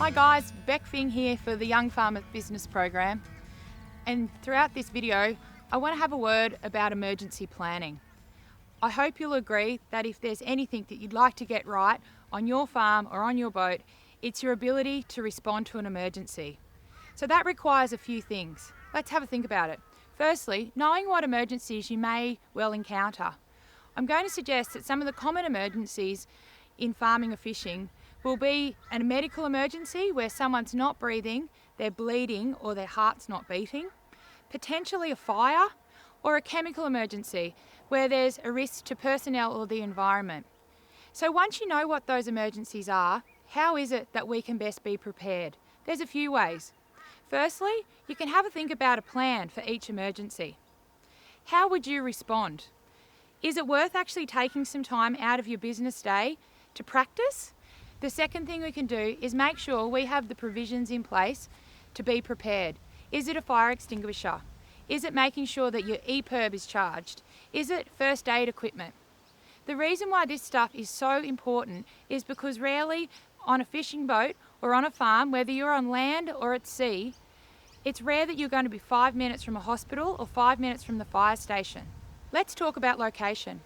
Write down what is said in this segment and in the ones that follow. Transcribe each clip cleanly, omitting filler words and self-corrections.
Hi guys, Beck Fing here for the Young Farmer Business Program, and throughout this video I want to have a word about emergency planning. I hope you'll agree that if there's anything that you'd like to get right on your farm or on your boat, it's your ability to respond to an emergency. So that requires a few things. Let's have a think about it. Firstly, knowing what emergencies you may well encounter. I'm going to suggest that some of the common emergencies in farming or fishing will be a medical emergency where someone's not breathing, they're bleeding or their heart's not beating, potentially a fire, or a chemical emergency where there's a risk to personnel or the environment. So once you know what those emergencies are, how is it that we can best be prepared? There's a few ways. Firstly, you can have a think about a plan for each emergency. How would you respond? Is it worth actually taking some time out of your business day to practice? The second thing we can do is make sure we have the provisions in place to be prepared. Is it a fire extinguisher? Is it making sure that your EPIRB is charged? Is it first aid equipment? The reason why this stuff is so important is because rarely on a fishing boat or on a farm, whether you're on land or at sea, it's rare that you're going to be 5 minutes from a hospital or 5 minutes from the fire station. Let's talk about location.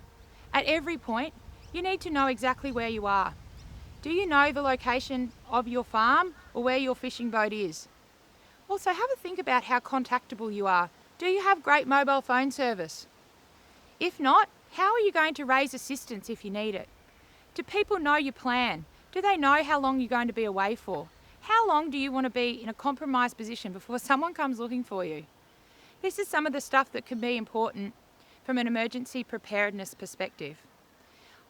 At every point, you need to know exactly where you are. Do you know the location of your farm or where your fishing boat is? Also, have a think about how contactable you are. Do you have great mobile phone service? If not, how are you going to raise assistance if you need it? Do people know your plan? Do they know how long you're going to be away for? How long do you want to be in a compromised position before someone comes looking for you? This is some of the stuff that can be important from an emergency preparedness perspective.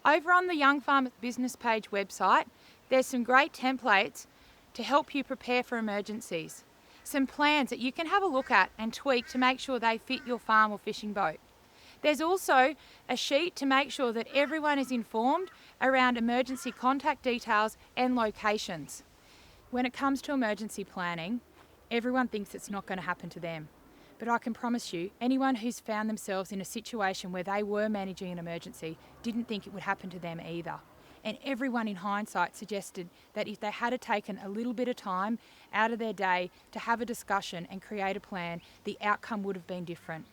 Over on the Young Farmer Business page website, there's some great templates to help you prepare for emergencies. Some plans that you can have a look at and tweak to make sure they fit your farm or fishing boat. There's also a sheet to make sure that everyone is informed around emergency contact details and locations. When it comes to emergency planning, everyone thinks it's not going to happen to them. But I can promise you, anyone who's found themselves in a situation where they were managing an emergency didn't think it would happen to them either. And everyone in hindsight suggested that if they had taken a little bit of time out of their day to have a discussion and create a plan, the outcome would have been different.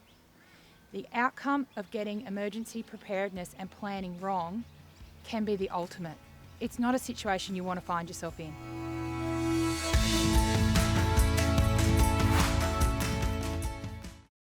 The outcome of getting emergency preparedness and planning wrong can be the ultimate. It's not a situation you want to find yourself in.